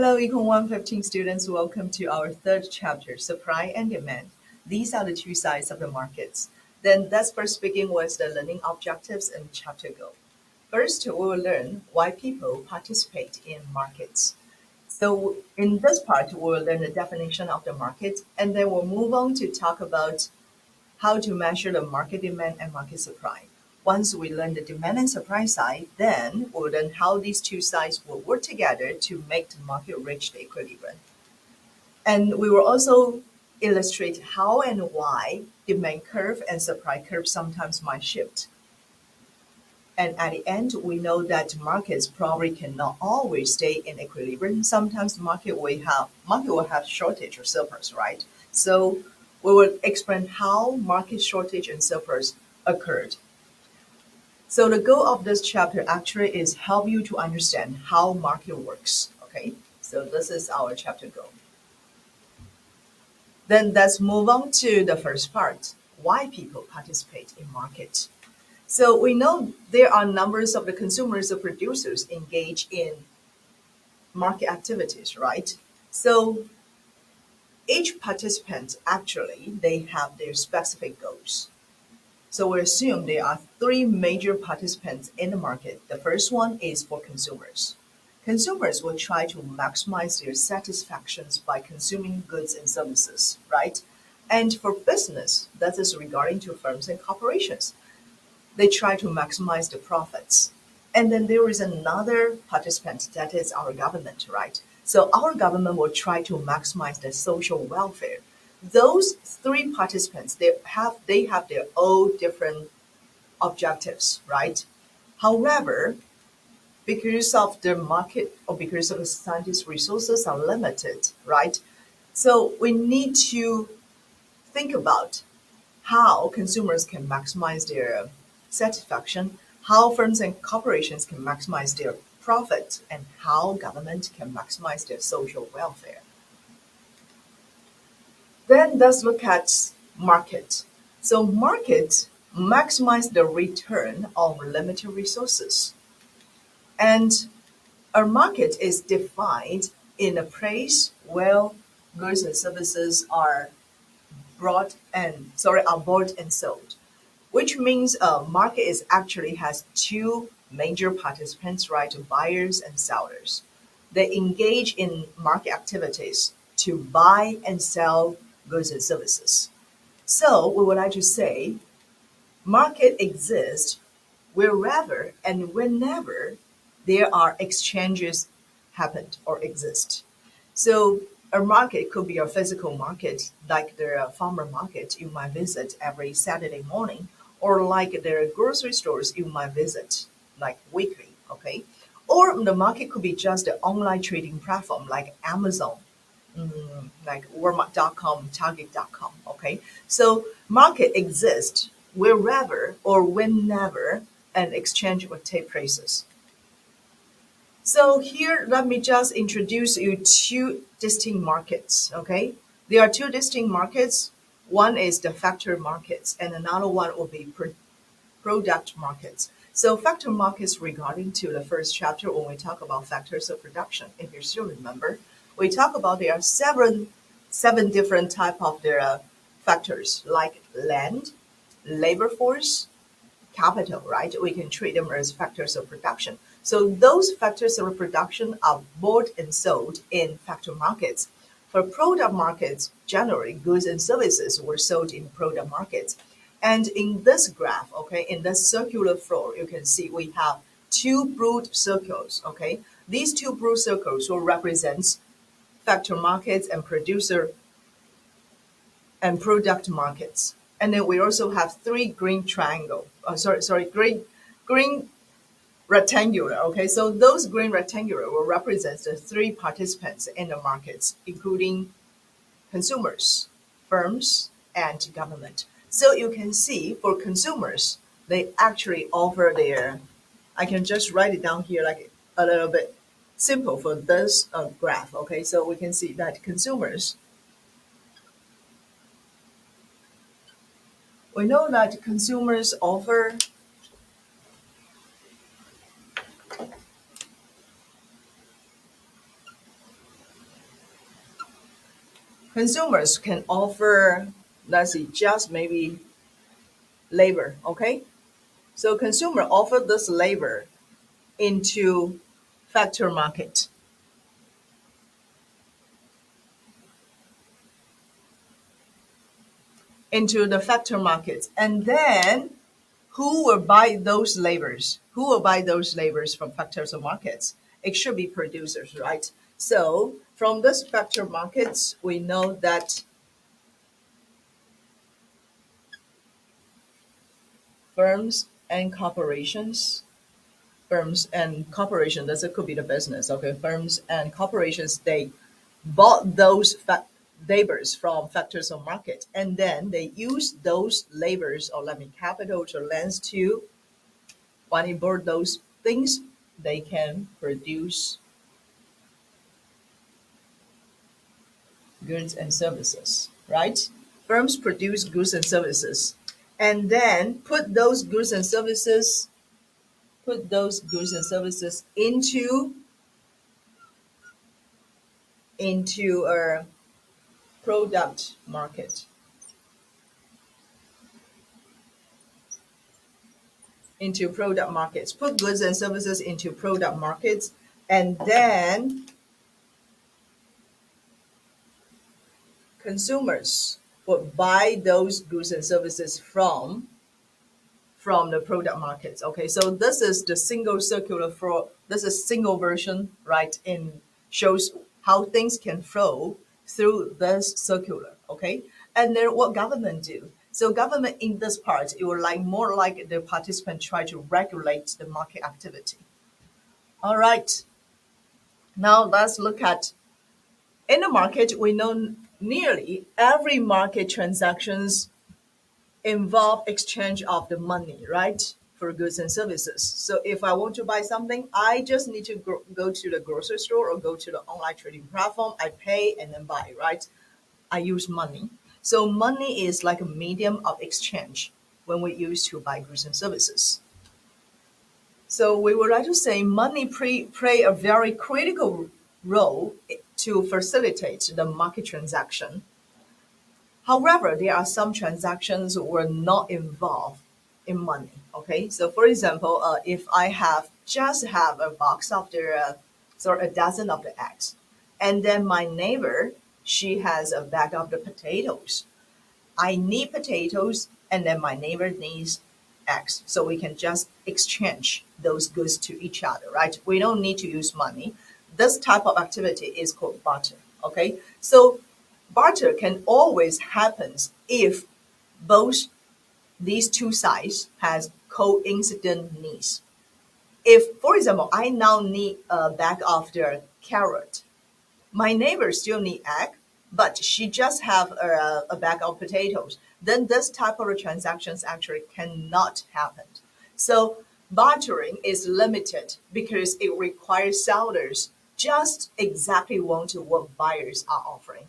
Hello, Econ 115 students. Welcome to our third chapter, Supply and Demand. These are the two sides of the markets. Then let's first begin with the learning objectives and chapter goal. First, we will learn why people participate in markets. So in this part, we will learn the definition of the market, and then we'll move on to talk about how to measure the market demand and market supply. Once we learn the demand and supply side, then we'll learn how these two sides will work together to make the market reach the equilibrium. And we will also illustrate how and why demand curve and supply curve sometimes might shift. And at the end, we know that markets probably cannot always stay in equilibrium. Sometimes the market will have shortage or surplus, right? So we will explain how market shortage and surplus occurred. So the goal of this chapter actually is help you to understand how market works. Okay, so this is our chapter goal. Then let's move on to the first part: why people participate in market. So we know there are numbers of the consumers or producers engaged in market activities, right? So each participant actually they have their specific goals. So we assume there are three major participants in the market. The first one is for consumers. Consumers will try to maximize their satisfactions by consuming goods and services, right? And for business, that is regarding to firms and corporations, they try to maximize the profits. And then there is another participant that is our government, right? So our government will try to maximize the social welfare. Those three participants, they have their own different objectives, right? However, because of the market or because of the society's resources are limited, right? So we need to think about how consumers can maximize their satisfaction, how firms and corporations can maximize their profit, and how government can maximize their social welfare. Then let's look at market. So market maximize the return on limited resources. And a market is defined in a place where goods and services are bought and sold, which means a market is actually has two major participants, right? Buyers and sellers. They engage in market activities to buy and sell goods and services. So we would like to say market exists wherever and whenever there are exchanges happened or exist. So a market could be a physical market, like the farmer market you might visit every Saturday morning, or like the grocery stores you might visit like weekly, okay? Or the market could be just an online trading platform like Amazon, like Walmart.com, Target.com, okay? So market exists wherever or whenever an exchange would take places. So here, let me just introduce you two distinct markets, okay? There are two distinct markets. One is the factor markets, and another one will be product markets. So factor markets regarding to the first chapter when we talk about factors of production, if you still remember, we talk about there are seven different type of their factors like land, labor force, capital, right? We can treat them as factors of production. So those factors of production are bought and sold in factor markets. For product markets, generally goods and services were sold in product markets. And in this graph, okay, in this circular floor, you can see we have two blue circles, okay? These two blue circles will represent factor markets and producer and product markets. And then we also have three green green rectangular. Okay, so those green rectangular will represent the three participants in the markets, including consumers, firms, and government. So you can see for consumers, they actually offer their, I can just write it down here like a little bit simple for this graph. Okay, so we can see that consumers, we know that consumers offer consumers can offer, let's see, just maybe labor, okay? So consumer offer this labor into factor market, into the factor markets. And then who will buy those labors? Who will buy those labors from factors or markets? It should be producers, right? So from this factor markets, we know that firms and corporations, that could be the business, okay? Firms and corporations, they bought those labors from factors or market, and then they use those labors or let me capital or lands to, when they bought those things, they can produce goods and services, right? Firms produce goods and services, and then put those goods and services into a product market, into product markets. Put goods and services into product markets, and then consumers would buy those goods and services from the product markets. Okay, so this is the single circular flow. This is single version, right? In shows how things can flow through this circular. Okay, and then what government do? So government in this part, it will like more like the participant try to regulate the market activity. All right, now let's look at in the market. We know nearly every market transactions involve exchange of the money, right? For goods and services. So if I want to buy something, I just need to go to the grocery store or go to the online trading platform. I pay and then buy, right? I use money. So money is like a medium of exchange when we use to buy goods and services. So we would like to say money play a very critical role to facilitate the market transaction. However, there are some transactions were not involved in money. Okay, so for example, if I just have a box of the a dozen of the eggs, and then my neighbor she has a bag of the potatoes. I need potatoes, and then my neighbor needs eggs, so we can just exchange those goods to each other, right? We don't need to use money. This type of activity is called barter. Okay, so barter can always happen if both these two sides has coincident needs. If, for example, I now need a bag of the carrot, my neighbor still need egg, but she just have a bag of potatoes, then this type of transactions actually cannot happen. So bartering is limited because it requires sellers just exactly want to what buyers are offering.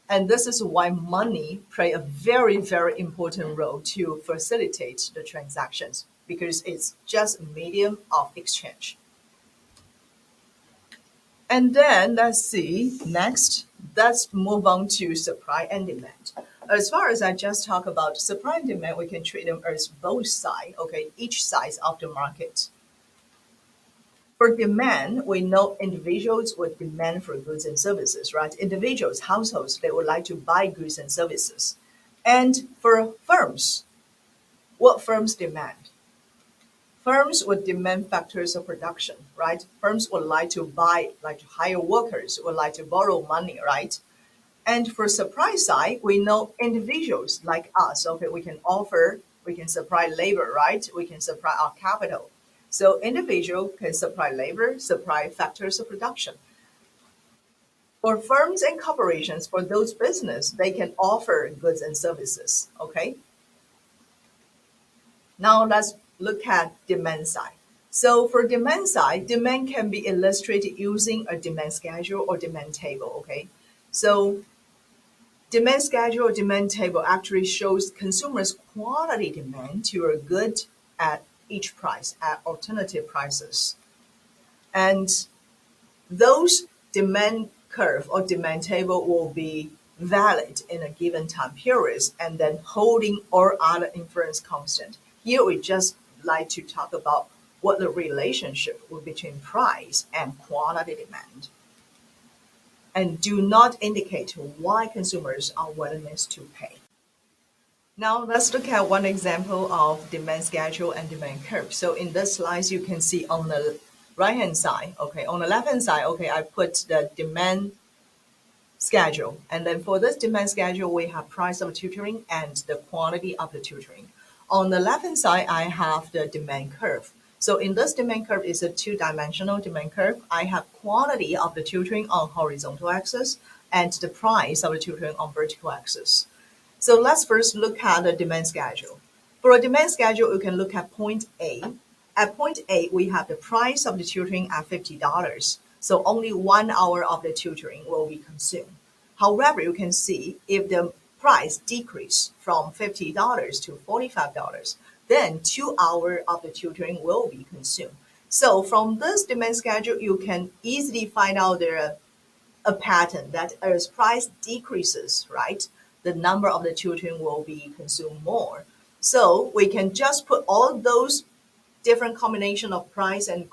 And this is why money play a very, very important role to facilitate the transactions because it's just a medium of exchange. And then let's see, next, let's move on to supply and demand. As far as I just talked about supply and demand, we can treat them as both sides, okay, each side of the market. For demand, we know individuals would demand for goods and services, right? Individuals, households, they would like to buy goods and services. And for firms, what firms demand? Firms would demand factors of production, right? Firms would like to buy, like to hire workers, would like to borrow money, right? And for supply side, we know individuals like us, okay, we can supply labor, right? We can supply our capital. So individual can supply labor, supply factors of production. For firms and corporations, for those business, they can offer goods and services, okay? Now let's look at demand side. So for demand side, demand can be illustrated using a demand schedule or demand table, okay? So demand schedule or demand table actually shows consumers' quality demand to a good at each price, at alternative prices. And those demand curve or demand table will be valid in a given time period and then holding all other inference constant. Here we just like to talk about what the relationship between price and quantity demand and do not indicate why consumers are willingness to pay. Now let's look at one example of demand schedule and demand curve. So in this slide, you can see on the right-hand side, okay, on the left-hand side, okay, I put the demand schedule. And then for this demand schedule, we have price of tutoring and the quantity of the tutoring. On the left-hand side, I have the demand curve. So in this demand curve is a two-dimensional demand curve. I have quantity of the tutoring on horizontal axis and the price of the tutoring on vertical axis. So let's first look at the demand schedule. For a demand schedule, you can look at point A. At point A, we have the price of the tutoring at $50. So only 1 hour of the tutoring will be consumed. However, you can see if the price decrease from $50 to $45, then 2 hours of the tutoring will be consumed. So from this demand schedule, you can easily find out a pattern that as price decreases, right, the number of the tutoring will be consumed more. So we can just put all those different combination of price and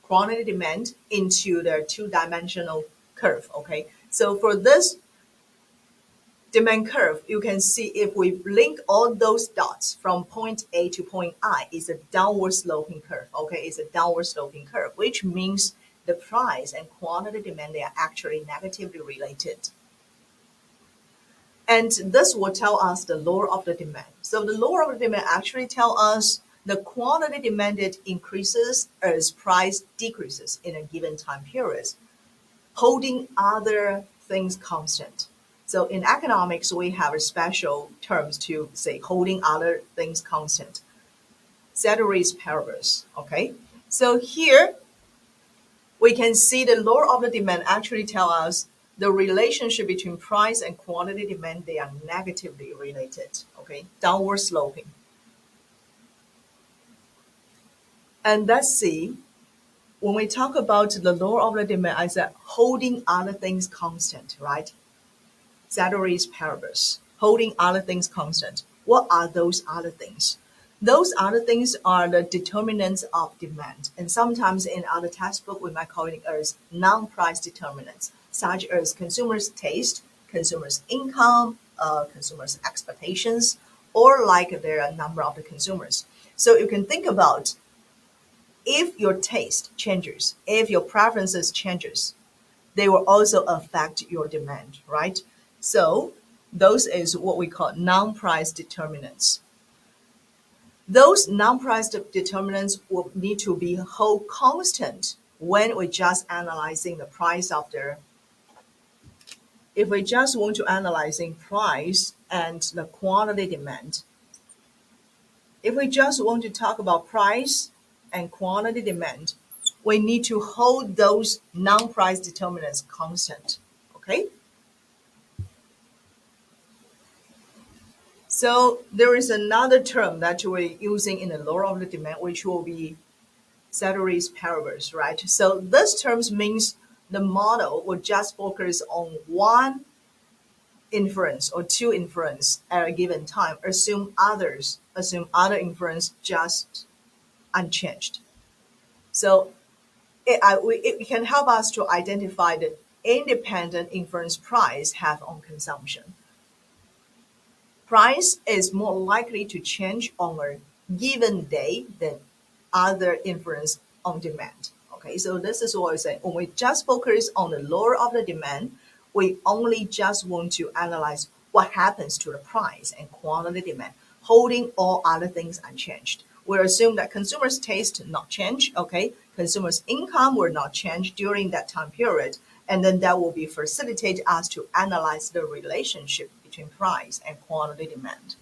quantity demand into the two-dimensional curve, okay? So for this demand curve, you can see if we link all those dots from point A to point I, is a downward sloping curve, okay? It's a downward sloping curve, which means the price and quantity demand, they are actually negatively related. And this will tell us the law of the demand. So the law of the demand actually tell us the quantity demanded increases as price decreases in a given time period, holding other things constant. So in economics, we have a special terms to say holding other things constant. Ceteris paribus, okay? So here we can see the law of the demand actually tell us the relationship between price and quantity demand, they are negatively related, okay? Downward sloping. And let's see, when we talk about the law of the demand, I said holding other things constant, right? Ceteris paribus, holding other things constant. What are those other things? Those other things are the determinants of demand. And sometimes in other textbook, we might call it as non-price determinants, such as consumers' taste, consumers' income, consumers' expectations, or like their number of the consumers. So you can think about if your taste changes, if your preferences changes, they will also affect your demand, right? So those is what we call non-price determinants. Those non-price determinants will need to be hold constant when we just analyzing the price of their. If we just want to analyzing price and the quantity demand, if we just want to talk about price and quantity demand, we need to hold those non-price determinants constant, okay? So there is another term that we're using in the law of the demand, which will be ceteris paribus, right? So this terms means the model will just focus on one inference or two inference at a given time, assume other inference just unchanged. So it can help us to identify the independent inference price have on consumption. Price is more likely to change on a given day than other inference on demand. Okay, so this is what I say. When we just focus on the lower of the demand, we only just want to analyze what happens to the price and quantity demand, holding all other things unchanged. We assume that consumers' taste not change, okay? Consumers' income will not change during that time period, and then that will be facilitate us to analyze the relationship between price and quantity demand.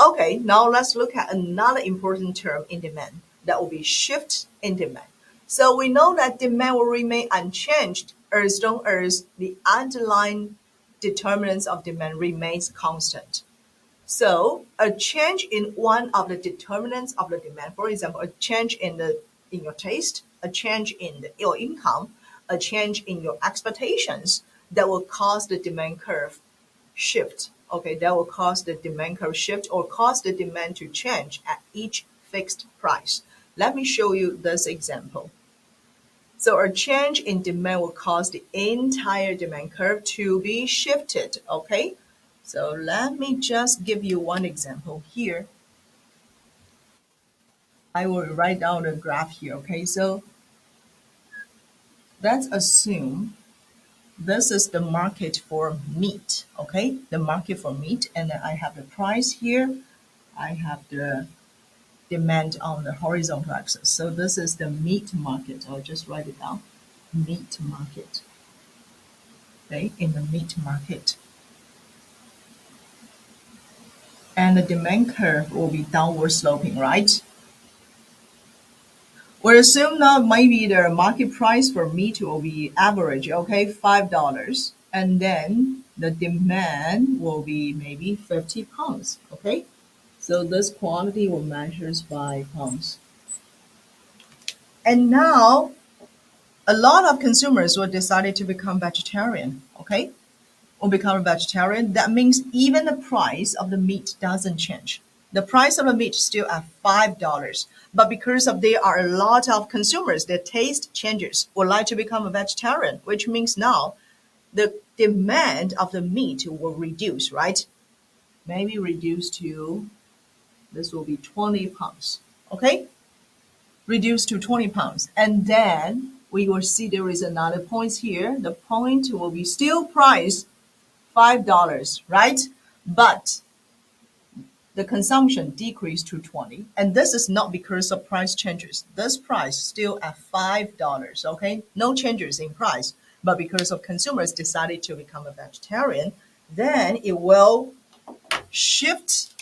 Okay, now let's look at another important term in demand. That will be shift in demand. So we know that demand will remain unchanged as long as the underlying determinants of demand remains constant. So a change in one of the determinants of the demand, for example, a change in your taste, a change in your income, a change in your expectations, that will cause the demand curve shift. Okay, that will cause the demand curve shift or cause the demand to change at each fixed price. Let me show you this example. So a change in demand will cause the entire demand curve to be shifted. Okay, so let me just give you one example here. I will write down a graph here. Okay, so let's assume this is the market for meat. Okay, the market for meat, and then I have the price here. I have the demand on the horizontal axis. So this is the meat market. I'll just write it down. Meat market. Okay, in the meat market. And the demand curve will be downward sloping, right? We'll assume now maybe the market price for meat will be average, okay, $5. And then the demand will be maybe 50 pounds, okay? So this quantity will measures by pounds. And now a lot of consumers will decide to become vegetarian, okay? Or become a vegetarian. That means even the price of the meat doesn't change. The price of the meat is still at $5. But because of there are a lot of consumers, their taste changes, would like to become a vegetarian, which means now the demand of the meat will reduce, right? Maybe reduce to, this will be 20 pounds, okay? Reduce to 20 pounds. And then we will see there is another point here. The point will be still priced $5, right? But the consumption decreased to 20. And this is not because of price changes. This price still at $5, okay? No changes in price. But because of consumers decided to become a vegetarian, then it will shift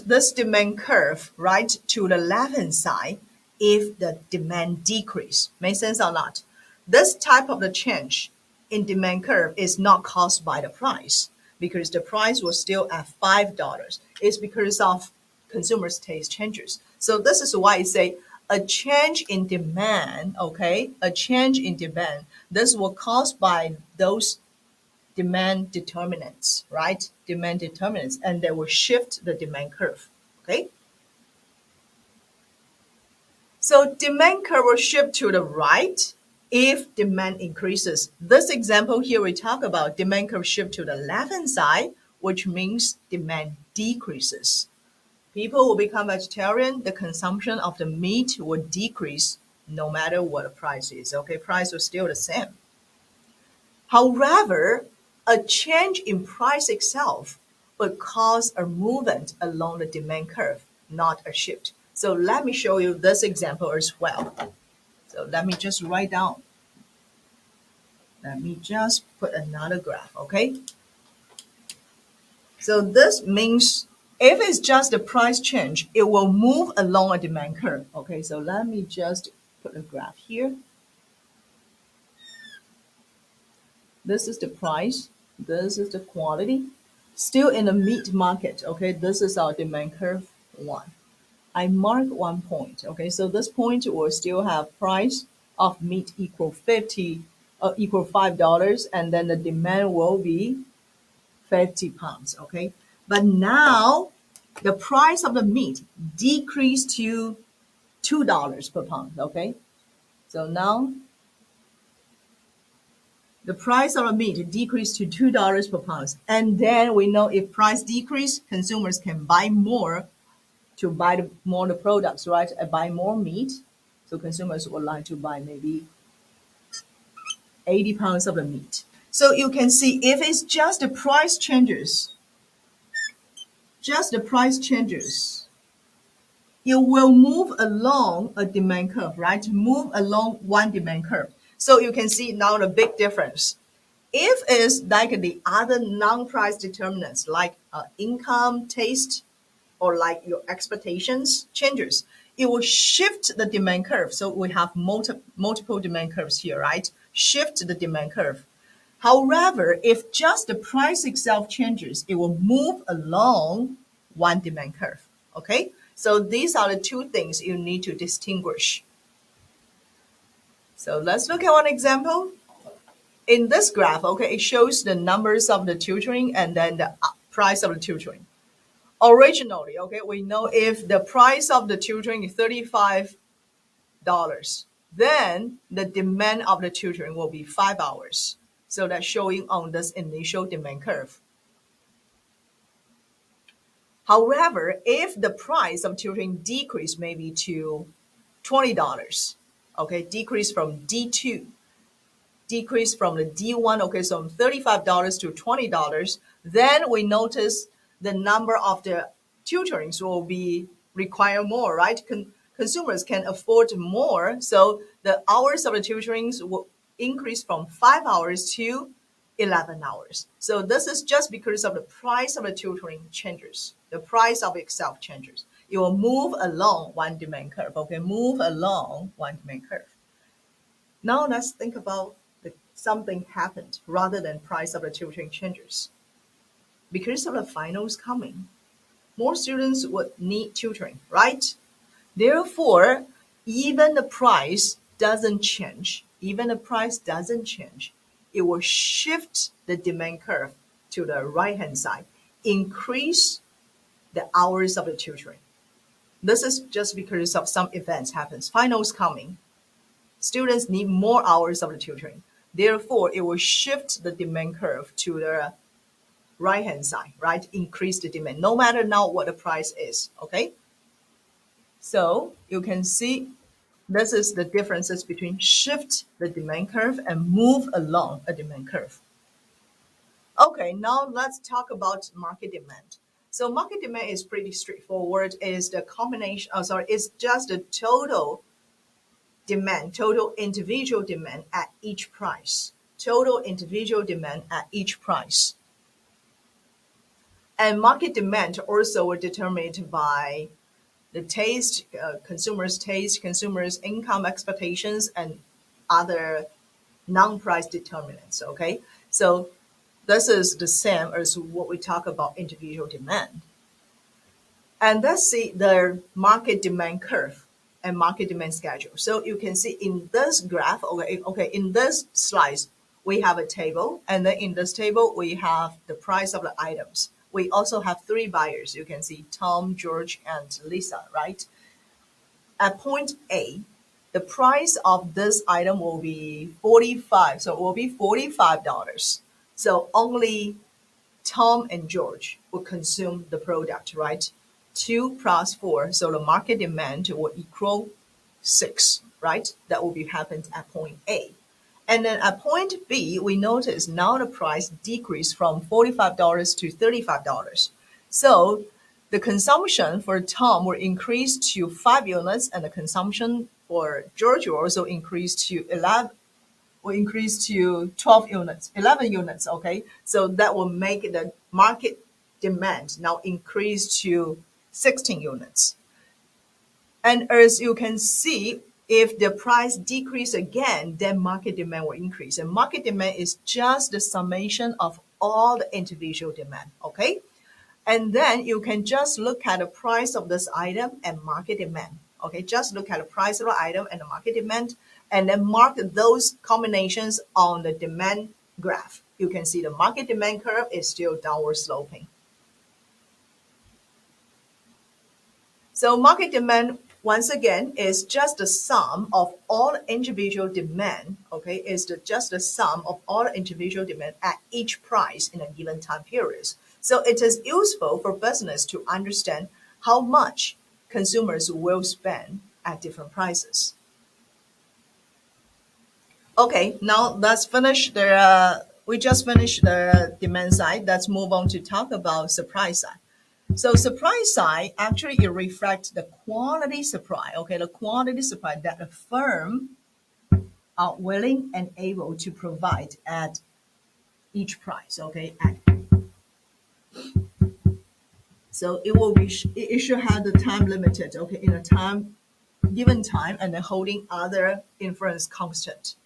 this demand curve, right, to the left-hand side if the demand decrease. Make sense or not? This type of the change in demand curve is not caused by the price because the price was still at $5. It's because of consumers' taste changes. So this is why I say a change in demand, okay, a change in demand, this will caused by those demand determinants, right? Demand determinants, and they will shift the demand curve, okay? So demand curve will shift to the right if demand increases. This example here, we talk about demand curve shift to the left-hand side, which means demand decreases. People will become vegetarian, the consumption of the meat will decrease no matter what the price is, okay? Price is still the same. However, a change in price itself would cause a movement along the demand curve, not a shift. So let me show you this example as well. So let me just write down. Let me just put another graph, okay? So this means if it's just a price change, it will move along a demand curve. Okay, so let me just put a graph here. This is the price. This is the quantity. Still in the meat market, okay, this is our demand curve 1. I mark 1 point, okay, so this point will still have price of meat equal equal $5, and then the demand will be 50 pounds, okay. But now the price of the meat decreased to $2 per pound, okay. So now the price of the meat decreased to $2 per pound. And then we know if price decrease, consumers can buy more to buy more the products, right? Buy more meat. So consumers would like to buy maybe 80 pounds of the meat. So you can see if it's just the price changes, it will move along a demand curve, right? Move along one demand curve. So you can see now the big difference. If it's like the other non-price determinants like income, taste, or like your expectations changes, it will shift the demand curve. So we have multiple demand curves here, right? Shift the demand curve. However, if just the price itself changes, it will move along one demand curve. Okay? So these are the two things you need to distinguish. So let's look at one example. In this graph, okay, it shows the numbers of the tutoring and then the price of the tutoring. Originally, okay, we know if the price of the tutoring is $35, then the demand of the tutoring will be 5 hours. So that's showing on this initial demand curve. However, if the price of tutoring decrease maybe to $20, okay, decrease from D2, decrease from the D1, okay, so from $35 to $20, then we notice the number of the tutorings will be require more, right? Consumers can afford more, so the hours of the tutorings will increase from 5 hours to 11 hours. So this is just because of the price of the tutoring changes, the price of itself changes. It will move along one demand curve, okay, move along one demand curve. Now let's think about something happened rather than price of the tutoring changes. Because of the finals coming, more students would need tutoring, right? Therefore, even the price doesn't change. Even the price doesn't change. It will shift the demand curve to the right-hand side, increase the hours of the tutoring. This is just because of some events happens. Finals coming, students need more hours of the tutoring. Therefore, it will shift the demand curve to the right-hand side, right? Increase the demand, no matter now what the price is, okay? So you can see this is the differences between shift the demand curve and move along a demand curve. Okay, now let's talk about market demand. So market demand is pretty straightforward. Is the combination, it's just the total demand, total individual demand at each price. Total individual demand at each price. And market demand also were determined by the taste, consumers' taste, consumers' income expectations, and other non-price determinants. Okay, so this is the same as what we talk about individual demand. And let's see the market demand curve and market demand schedule. So you can see in this graph, okay, in this slice, we have a table, and then in this table, we have the price of the items. We also have three buyers. You can see Tom, George, and Lisa, right? At point A, the price of this item will be 45. So it will be $45. So only Tom and George will consume the product, right? 2 plus 4, so the market demand will equal 6, right? That will be happened at point A. And then at point B, we notice now the price decreased from $45 to $35. So the consumption for Tom will increase to 5 units, and the consumption for George will also increase to 12 units, 11 units, okay? So that will make the market demand now increase to 16 units. And as you can see, if the price decrease again, then market demand will increase. And market demand is just the summation of all the individual demand, okay? And then you can just look at the price of this item and market demand. Okay, just look at the price of the item and the market demand, and then mark those combinations on the demand graph. You can see the market demand curve is still downward sloping. So market demand, once again, is just the sum of all individual demand, okay, is just the sum of all individual demand at each price in a given time period. So it is useful for business to understand how much consumers will spend at different prices. Okay, now let's finish we just finished the demand side. Let's move on to talk about supply side. So supply side, actually it reflects the quantity supply, okay, the quantity supply that a firm are willing and able to provide at each price, okay. So it should have the time limited, okay, in a time given time, and then holding other inference constant.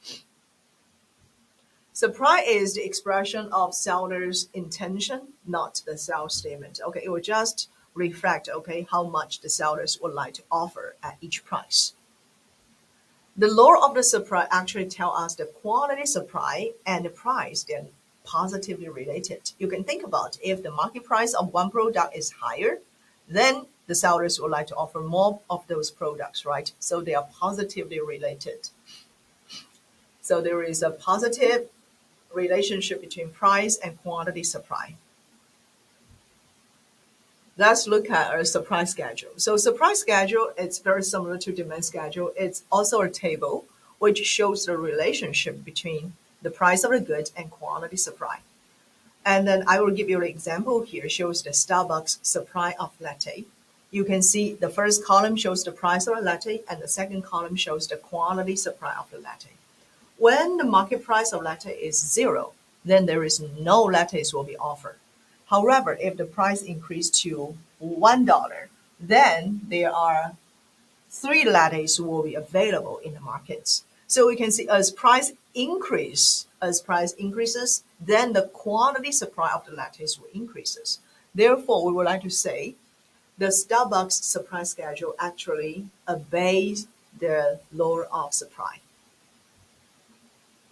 Supply is the expression of seller's intention, not the sales statement. Okay, it will just reflect, okay, how much the sellers would like to offer at each price. The law of the supply actually tell us the quantity supply and the price, they're positively related. You can think about if the market price of one product is higher, then the sellers would like to offer more of those products, right? So they are positively related. So there is a positive relationship between price and quantity supply. Let's look at our supply schedule. So supply schedule, it's very similar to demand schedule. It's also a table which shows the relationship between the price of the goods and quantity supply. And then I will give you an example here, shows the Starbucks supply of latte. You can see the first column shows the price of a latte and the second column shows the quantity supply of the latte. When the market price of latte is zero, then there is no lattes will be offered. However, if the price increased to $1, then there are 3 lattes will be available in the markets. So we can see as price increases, then the quantity supply of the lattes will increases. Therefore, we would like to say the Starbucks supply schedule actually obeys the law of supply.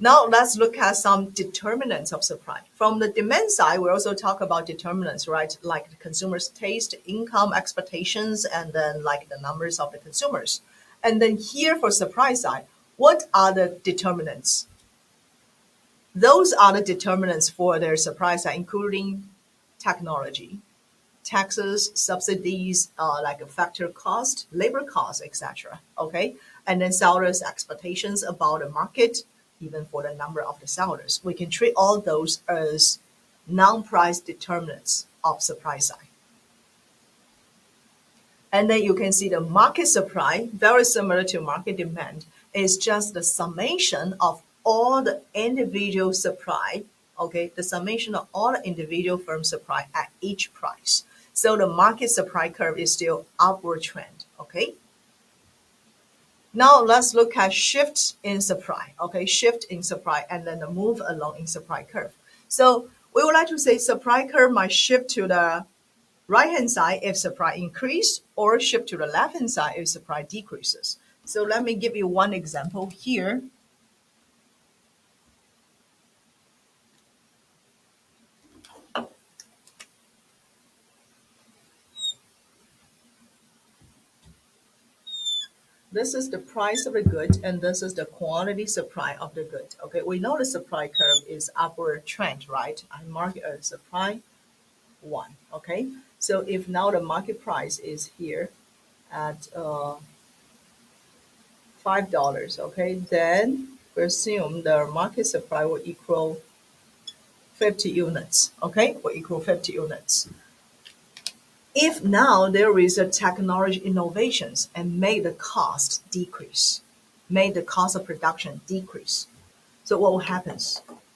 Now let's look at some determinants of supply. From the demand side, we also talk about determinants, right? Like the consumer's taste, income, expectations, and then like the numbers of the consumers. And then here for supply side, what are the determinants? Those are the determinants for their supply side, including technology, taxes, subsidies, like a factor cost, labor cost, etc. Okay, and then sellers' expectations about the market, even for the number of the sellers. We can treat all those as non-price determinants of supply side. And then you can see the market supply, very similar to market demand, is just the summation of all the individual supply, okay, the summation of all the individual firm supply at each price. So the market supply curve is still upward trend, okay? Now let's look at shift in supply, okay, shift in supply and then the move along in supply curve. So we would like to say supply curve might shift to the right-hand side if supply increase or shift to the left-hand side if supply decreases. So let me give you one example here. This is the price of the good, and this is the quantity supply of the good. Okay, we know the supply curve is upward trend, right? I mark it as supply 1. Okay, so if now the market price is here at $5, okay, then we assume the market supply will equal 50 units. Okay, will equal 50 units. If now there is a technology innovations and made the cost decrease, made the cost of production decrease. So what will happen?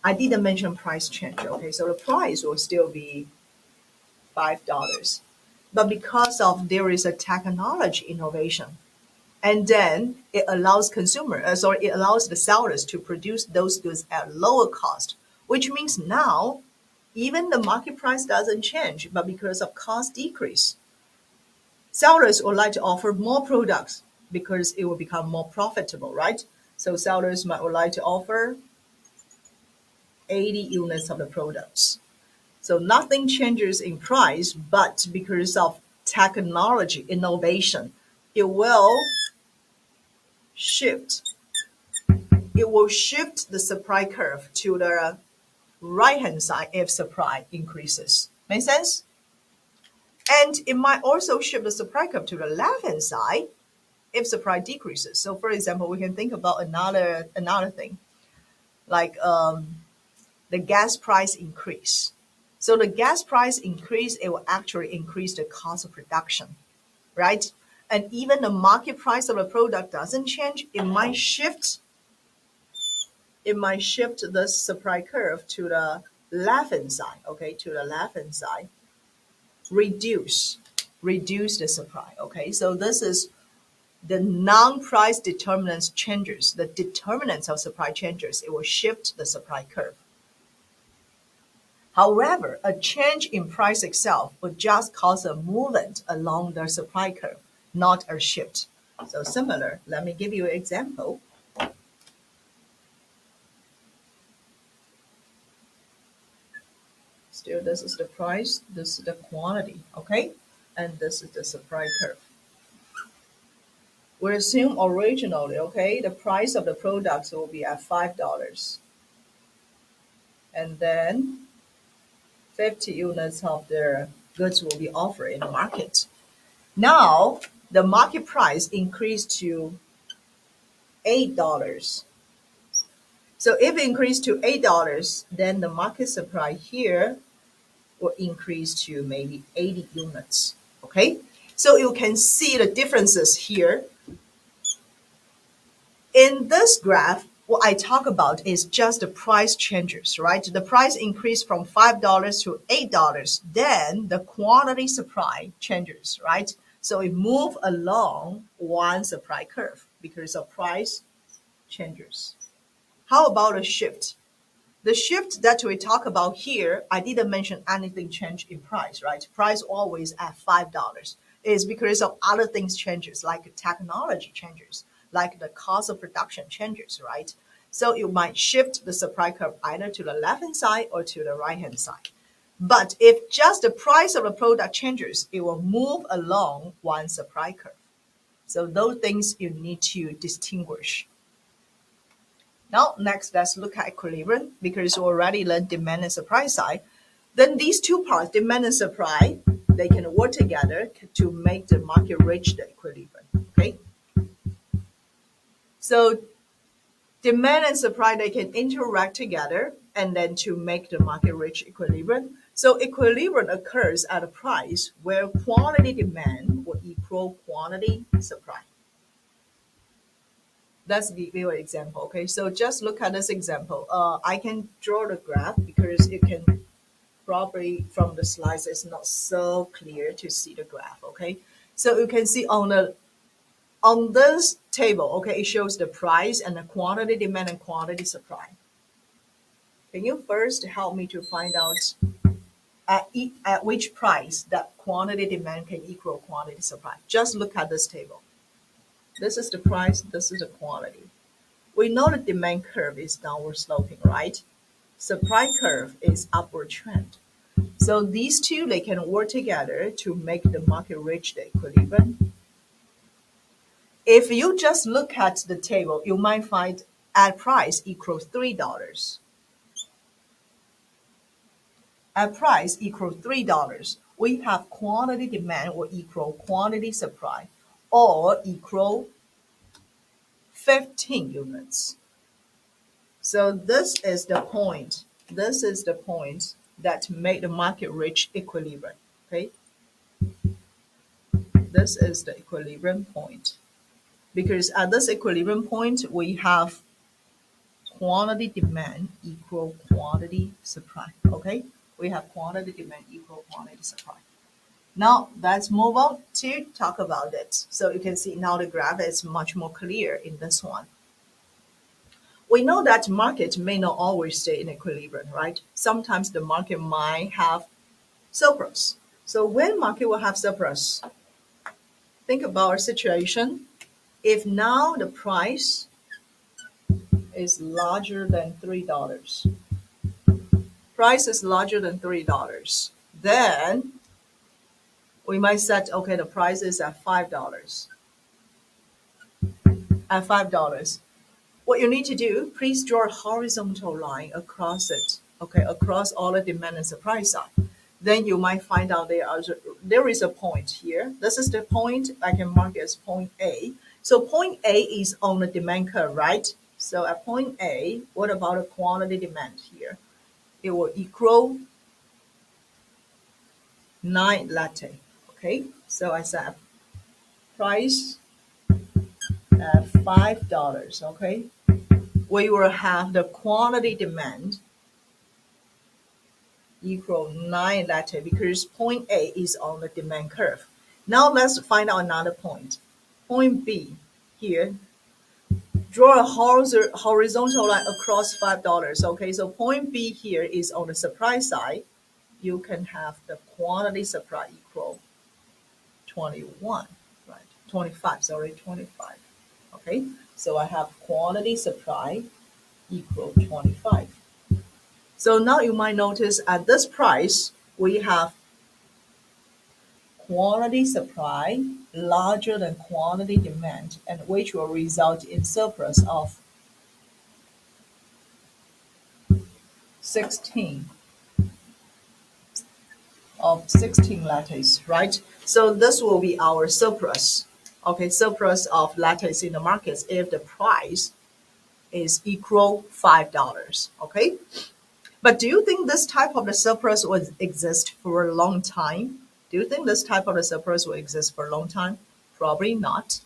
I didn't mention price change, okay? So the price will still be $5. But because of there is a technology innovation, and then it allows it allows the sellers to produce those goods at lower cost, which means now even the market price doesn't change, but because of cost decrease, sellers would like to offer more products because it will become more profitable, right? So sellers would like to offer 80 units of the products. So nothing changes in price, but because of technology innovation, it will shift. It will shift the supply curve to the right-hand side if supply increases. Make sense? And it might also shift the supply curve to the left-hand side if supply decreases. So for example, we can think about another thing, like the gas price increase. So the gas price increase, it will actually increase the cost of production, right? And even the market price of the product doesn't change, it might shift the supply curve to the left-hand side, okay, to the left-hand side, reduce the supply, okay? So this is the non-price determinants changes, the determinants of supply changes, it will shift the supply curve. However, a change in price itself would just cause a movement along the supply curve, not a shift. So similar, let me give you an example. Still, this is the price, this is the quantity, okay? And this is the supply curve. We assume originally, okay, the price of the products will be at $5. And then 50 units of their goods will be offered in the market. Now, the market price increased to $8. So if it increased to $8, then the market supply here will increase to maybe 80 units. Okay? So you can see the differences here. In this graph, what I talk about is just the price changes, right? The price increased from $5 to $8, then the quantity supply changes, right? So it moves along one supply curve because of price changes. How about a shift? The shift that we talk about here, I didn't mention anything change in price, right? Price always at $5 is because of other things changes, like technology changes, like the cost of production changes, right? So you might shift the supply curve either to the left-hand side or to the right-hand side. But if just the price of the product changes, it will move along one supply curve. So those things you need to distinguish. Now, next, let's look at equilibrium because we already learned demand and supply side. Then these two parts, demand and supply, they can work together to make the market reach the equilibrium. Okay. So demand and supply, they can interact together and then to make the market reach equilibrium. So equilibrium occurs at a price where quantity demand will equal quantity supply. Let's give you an example. Okay, so just look at this example. I can draw the graph because you can probably from the slides it's not so clear to see the graph. Okay, so you can see on this table. Okay, it shows the price and the quantity demand and quantity supply. Can you first help me to find out at which price that quantity demand can equal quantity supply? Just look at this table. This is the price. This is the quantity. We know the demand curve is downward sloping, right? Supply curve is upward trend. So these two, they can work together to make the market reach the equilibrium. If you just look at the table, you might find at price equals $3. At price equals $3. We have quantity demand will equal quantity supply or equal 15 units. So this is the point. This is the point that make the market reach equilibrium. Okay. This is the equilibrium point. Because at this equilibrium point, we have quantity demand equal quantity supply. Okay. We have quantity demand equal quantity supply. Now let's move on to talk about it. So you can see now the graph is much more clear in this one. We know that market may not always stay in equilibrium, right? Sometimes the market might have surplus. So when market will have surplus, think about our situation. If now the price is larger than $3, price is larger than $3, then we might set, okay, the price is at $5. At $5. What you need to do, please draw a horizontal line across it, okay, across all the demand and supply side. Then you might find out there is a point here. This is the point, I can mark it as point A. So point A is on the demand curve, right? So at point A, what about the quantity demand here? It will equal 9 latte, okay? So I set price at $5, okay? We will have the quantity demand equal 9 latte because point A is on the demand curve. Now let's find out another point. Point B here, Draw a horizontal line across $5. Okay, so point B here is on the supply side. You can have the quantity supply equal 21, right? 25, sorry, 25. Okay, so I have quantity supply equal 25. So now you might notice at this price, we have quantity supply larger than quantity demand, and which will result in surplus of 16 16 lattes, right? So this will be our surplus. Okay, surplus of lattes in the markets if the price is equal $5. Okay, but do you think this type of the surplus will exist for a long time? Do you think this type of the surplus will exist for a long time? Probably not,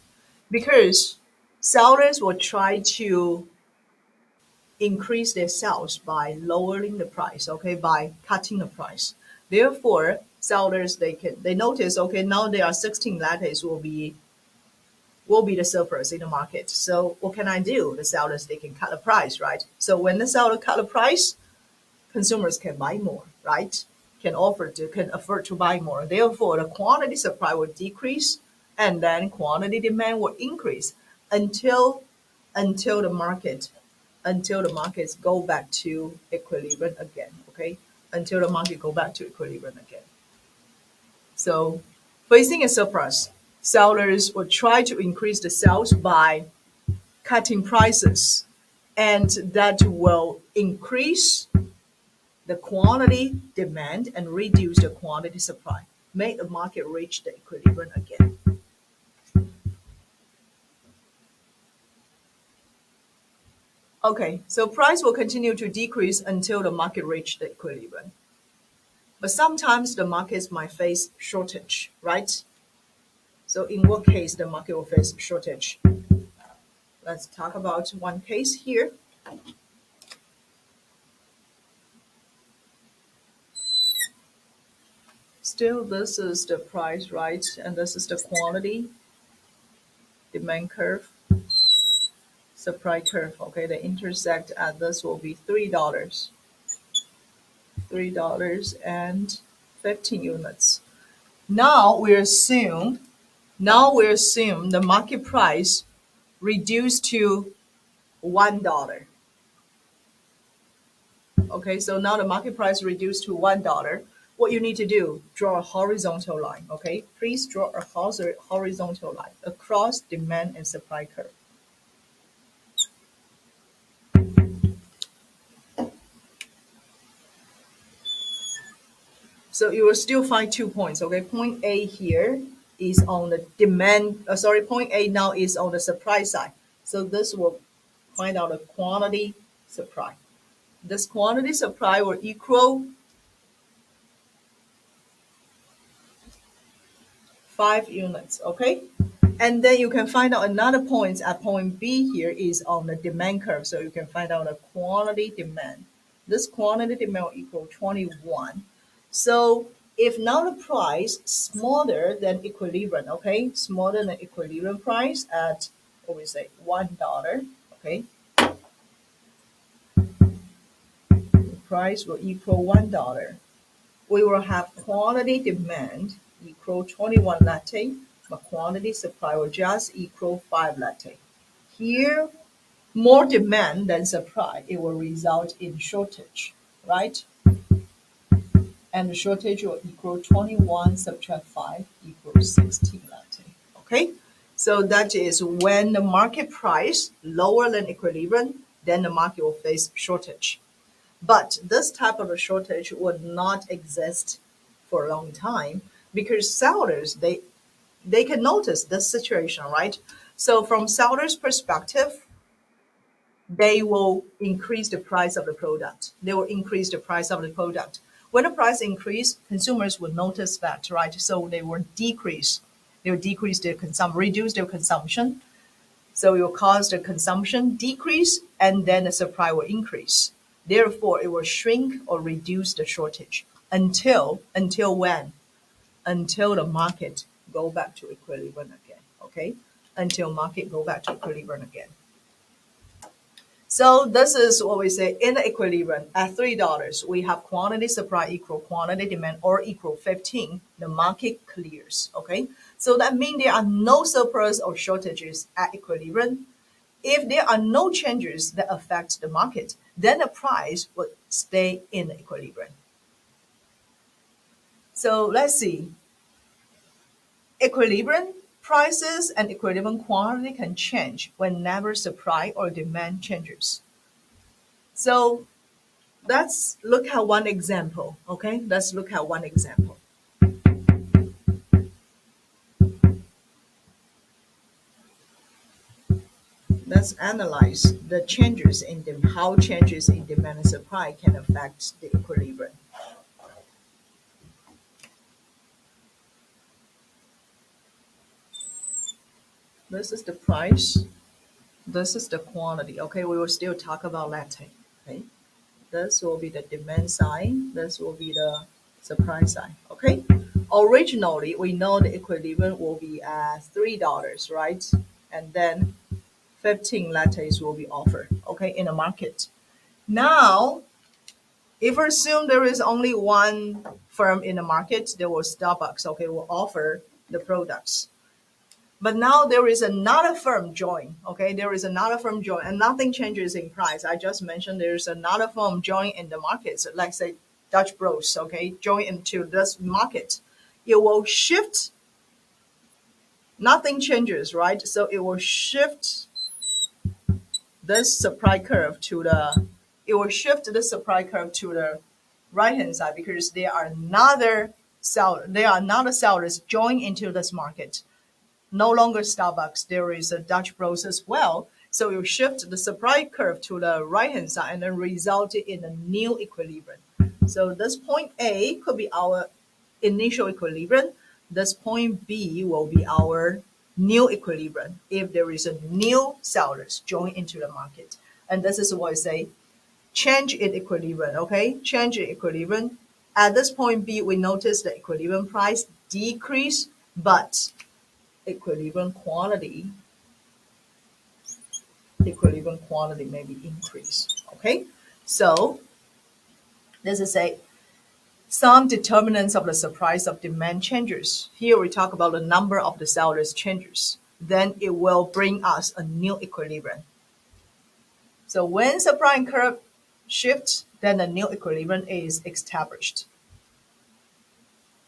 because sellers will try to increase their sales by lowering the price, okay, by cutting the price. Therefore, sellers they notice, okay, now there are 16 lattes will be the surplus in the market. So what can I do? The sellers they can cut the price, right? So when the seller cut the price, consumers can buy more, right? Can afford to buy more. Therefore, the quantity supply will decrease, and then quantity demand will increase until until the market until the markets go back to equilibrium again. Okay, until the market go back to equilibrium again. So, facing a surplus, sellers will try to increase the sales by cutting prices, and that will increase the quantity demand and reduce the quantity supply, make the market reach the equilibrium again. Okay, so price will continue to decrease until the market reach the equilibrium. But sometimes the markets might face shortage, right? So in what case the market will face shortage? Let's talk about one case here. Still, this is the price, right? And this is the quantity, demand curve, supply curve. Okay, the intersect at this will be $3, $3.15. Now we assume the market price reduced to $1. Okay, so now the market price reduced to $1. What you need to do, draw a horizontal line. Okay, please draw a horizontal line across demand and supply curve. So you will still find 2 points. Okay, point A here is on the demand. Point A now is on the supply side. So this will find out the quantity supply. This quantity supply will equal 5 units. Okay, and then you can find out another point at point B here is on the demand curve. So you can find out the quantity demand. This quantity demand will equal 21. So if now the price smaller than equilibrium, okay, smaller than equilibrium price at what we say $1, okay, the price will equal $1. We will have quantity demand equal 21 latte, but quantity supply will just equal 5 latte. Here, more demand than supply, it will result in shortage, right? And the shortage will equal 21 subtract 5 equals 16 latte. Okay? So that is when the market price lower than equilibrium, then the market will face shortage. But this type of a shortage would not exist for a long time because sellers they can notice this situation, right? So from sellers' perspective, they will increase the price of the product. They will increase the price of the product. When the price increase, consumers will notice that, right? So they will decrease. They will decrease their consumption, reduce their consumption. So it will cause the consumption decrease, and then the supply will increase. Therefore, it will shrink or reduce the shortage until when? Until the market go back to equilibrium again. Okay, until market go back to equilibrium again. So this is what we say in the equilibrium at $3. We have quantity supply equal quantity demand or equal 15. The market clears. Okay. So that means there are no surplus or shortages at equilibrium. If there are no changes that affect the market, then the price would stay in the equilibrium. So let's see. Equilibrium prices and equilibrium quantity can change whenever supply or demand changes. So let's look at one example. Okay, let's look at one example. Let's analyze the changes in how changes in demand and supply can affect the equilibrium. This is the price. This is the quantity. Okay, we will still talk about latte. Okay, this will be the demand side. This will be the supply side. Okay, originally we know the equilibrium will be at $3, right? And then 15 lattes will be offered. Okay, in the market. Now, if we assume there is only one firm in the market, there will Starbucks. Okay, will offer the products. But now there is another firm join. Okay, there is another firm join, and nothing changes in price. I just mentioned there is another firm join in the market. So let's say Dutch Bros. Okay, join into this market. It will shift. Nothing changes, right? So it will shift this supply curve to the. It will shift the supply curve to the right hand side because there are another seller. There are another sellers join into this market. No longer Starbucks, there is a Dutch Bros as well. So you shift the supply curve to the right hand side and then result in a new equilibrium. So this point A could be our initial equilibrium. This point B will be our new equilibrium if there is a new sellers join into the market. And this is what I say, change in equilibrium, okay? Change in equilibrium. At this point B, we notice the equilibrium price decrease, but equilibrium quantity may be increased. Okay, so this is a some determinants of the supply of demand changes. Here we talk about the number of the sellers changes. Then it will bring us a new equilibrium. So when supply and curve shift, then a new equilibrium is established.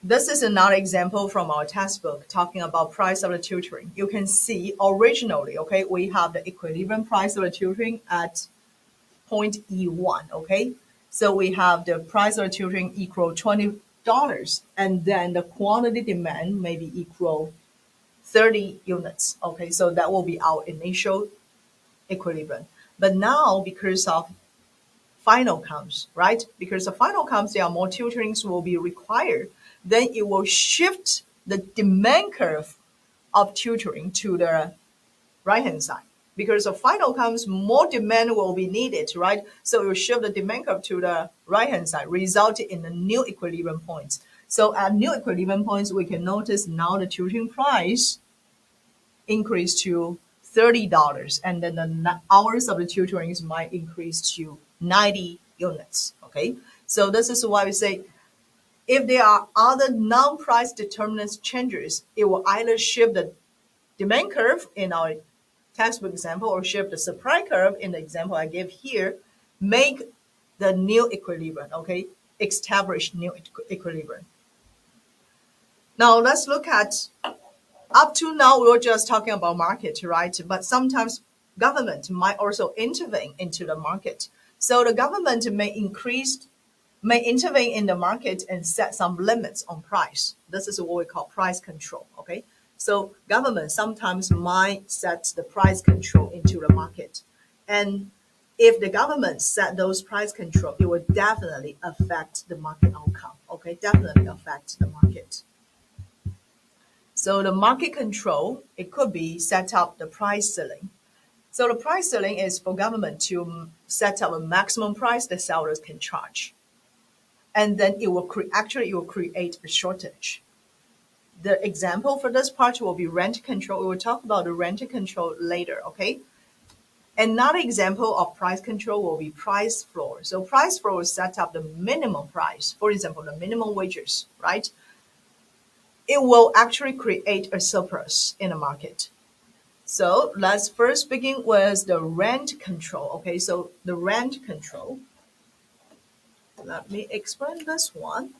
This is another example from our textbook talking about price of the tutoring. You can see originally, okay, we have the equilibrium price of the tutoring at point E1, okay? So we have the price of the tutoring equal $20, and then the quantity demand may be equal 30 units, okay? So that will be our initial equilibrium. But now, because of final comes, right? Because the final comes, there are more tutorings will be required. Then it will shift the demand curve of tutoring to the right-hand side. Because the final comes, more demand will be needed, right? So it will shift the demand curve to the right-hand side, resulting in the new equilibrium points. So at new equilibrium points, we can notice now the tutoring price increased to $30, and then the hours of the tutorings might increase to 90 units. Okay, so this is why we say if there are other non-price determinants changes, it will either shift the demand curve in our textbook example or shift the supply curve in the example I gave here, make the new equilibrium, okay, establish new equilibrium. Now let's look at, up to now we were just talking about market, right? But sometimes government might also intervene into the market. So the government may intervene in the market and set some limits on price. This is what we call price control, okay? So government sometimes might set the price control into the market. And if the government set those price control, it will definitely affect the market outcome, okay? Definitely affect the market. So the market control, it could be set up the price ceiling. So the price ceiling is for government to set up a maximum price that sellers can charge. And then it will create a shortage. The example for this part will be rent control. We will talk about the rent control later, okay? Another example of price control will be price floor. So price floor sets up the minimum price. For example, the minimum wages, right? It will actually create a surplus in the market. So let's first begin with the rent control. Okay, so the rent control. Let me explain this one.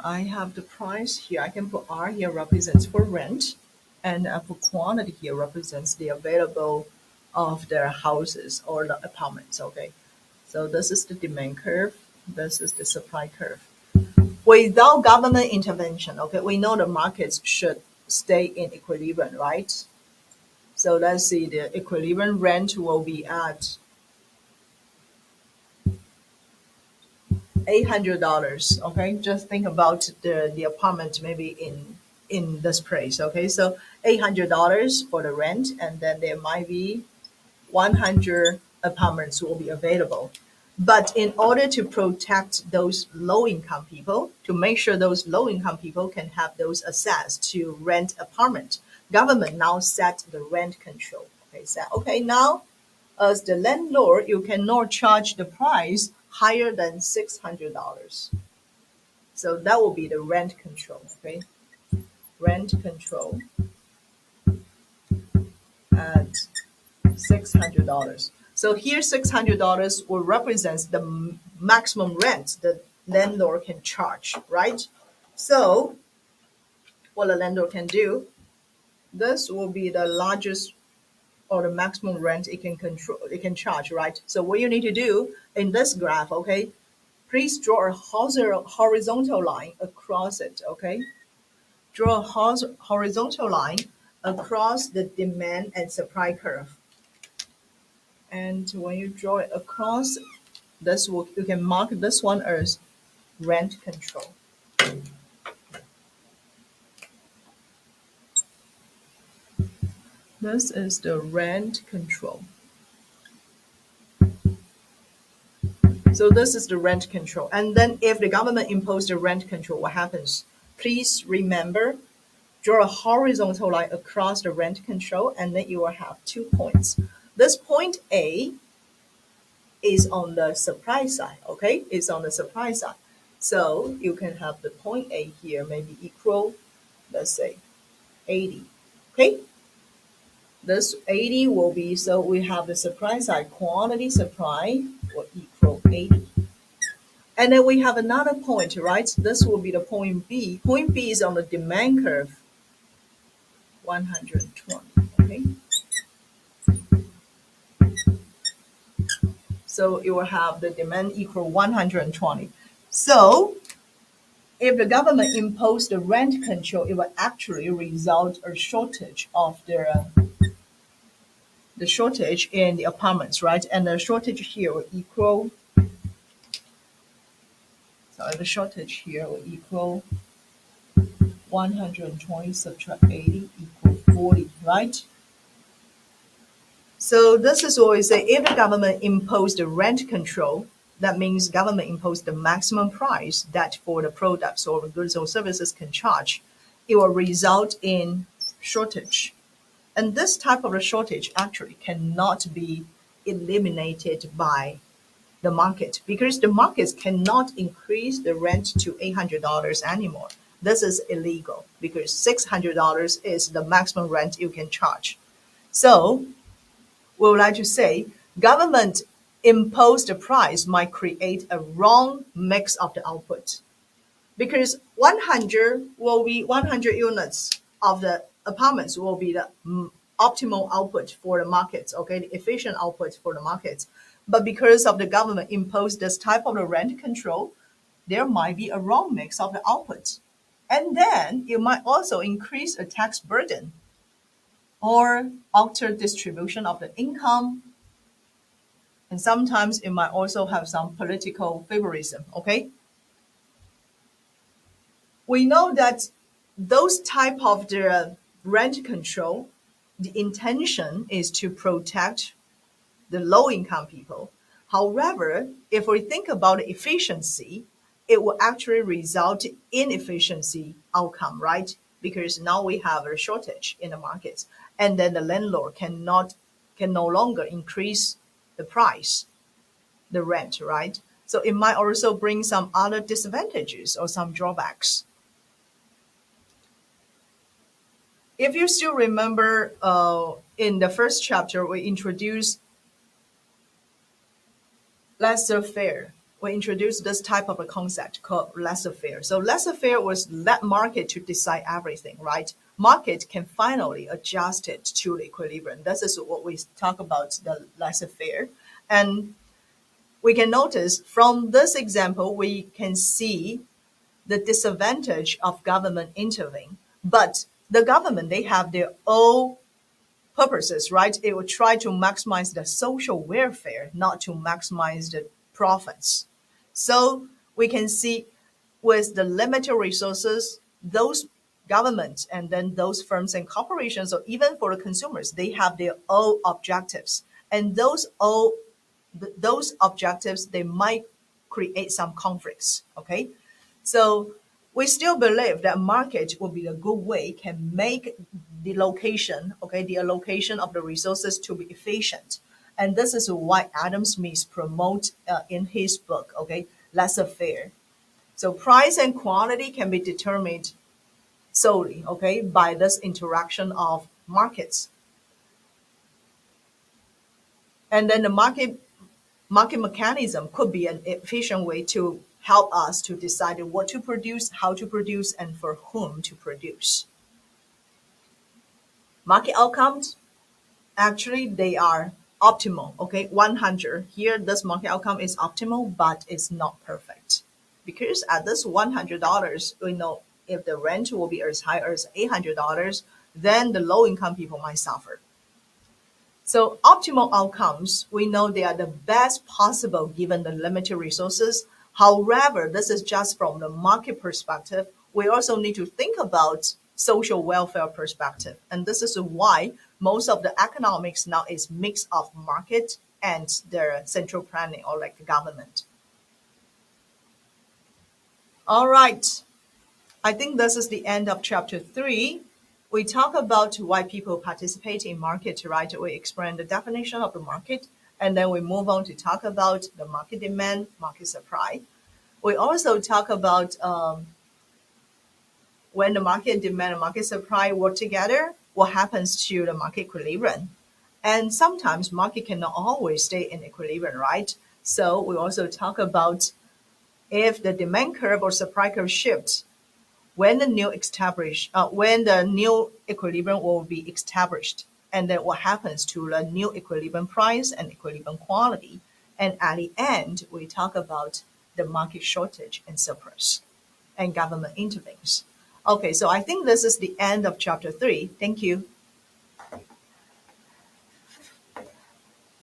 I have the price here. I can put R here represents for rent, and I put quantity here represents the available of their houses or the apartments. Okay, so this is the demand curve. This is the supply curve. Without government intervention, okay, we know the markets should stay in equilibrium, right? So let's see, the equilibrium rent will be at $800. Okay, just think about the apartment maybe in this place. Okay, so $800 for the rent, and then there might be 100 apartments will be available. But in order to protect those low income people, to make sure those low income people can have those access to rent apartment, government now set the rent control. Okay, so okay, now as the landlord, you cannot charge the price higher than $600. So that will be the rent control. Okay, rent control at $600. So here $600 will represent the maximum rent the landlord can charge, right? So what the landlord can do, this will be the largest or the maximum rent it can control, it can charge, right? So what you need to do in this graph, okay, please draw a horizontal line across it, okay? Draw a horizontal line across the demand and supply curve. And when you draw it across this, you can mark this one as rent control. This is the rent control. So this is the rent control. And then if the government imposed the rent control, what happens? Please remember, draw a horizontal line across the rent control, and then you will have 2 points. This point A is on the supply side, okay? It's on the supply side. So you can have the point A here maybe equal, let's say, 80, okay? This 80 will be, so we have the supply side, quantity supply will equal 80. And then we have another point, right? This will be the point B. Point B is on the demand curve, 120, okay? So you will have the demand equal 120. So if the government imposed the rent control, it will actually result a shortage of the shortage in the apartments, right? And the shortage here will equal, so the shortage here will equal 120 subtract 80 equal 40, right? So this is what we say, if the government imposed the rent control, that means government imposed the maximum price that for the products or goods or services can charge. It will result in shortage. And this type of a shortage actually cannot be eliminated by the market because the markets cannot increase the rent to $800 anymore. This is illegal because $600 is the maximum rent you can charge. So we would like to say government imposed price might create a wrong mix of the output because 100 will be 100 units of the apartments will be the optimal output for the markets, okay, the efficient output for the markets. But because of the government imposed this type of the rent control, there might be a wrong mix of the output. And then it might also increase a tax burden or alter distribution of the income. And sometimes it might also have some political favorism, okay? We know that those type of the rent control, the intention is to protect the low income people. However, if we think about efficiency, it will actually result in efficiency outcome, right? Because now we have a shortage in the market, and then the landlord can no longer increase the price, the rent, right? So it might also bring some other disadvantages or some drawbacks. If you still remember, in the first chapter, we introduced laissez-faire. We introduced this type of a concept called laissez-faire. So laissez-faire was let market to decide everything, right? Market can finally adjust it to the equilibrium. This is what we talk about the laissez-faire. And we can notice from this example, we can see the disadvantage of government intervening. But the government, they have their own purposes, right? It will try to maximize the social welfare, not to maximize the profits. So we can see with the limited resources, those governments and then those firms and corporations, or even for the consumers, they have their own objectives. And those objectives, they might create some conflicts, okay? So we still believe that market will be a good way, can make the location, okay, the allocation of the resources to be efficient. And this is why Adam Smith promote in his book, okay, laissez-faire. So price and quality can be determined solely, okay, by this interaction of markets. And then the market mechanism could be an efficient way to help us to decide what to produce, how to produce, and for whom to produce. Market outcomes, actually, they are optimal. Okay, 100. Here, this market outcome is optimal, but it's not perfect. Because at this $100, we know if the rent will be as high as $800, then the low income people might suffer. So optimal outcomes, we know they are the best possible given the limited resources. However, this is just from the market perspective. We also need to think about social welfare perspective. And this is why most of the economics now is mix of market and the central planning or like the government. All right. I think this is the end of chapter 3. We talk about why people participate in market, right? We explain the definition of the market, and then we move on to talk about the market demand, market supply. We also talk about when the market demand and market supply work together, what happens to the market equilibrium. And sometimes market cannot always stay in equilibrium, right? So we also talk about if the demand curve or supply curve shifts, when when the new equilibrium will be established, and then what happens to the new equilibrium price and equilibrium quality. And at the end, we talk about the market shortage and surplus and government intervenes. Okay, so I think this is the end of chapter 3. Thank you.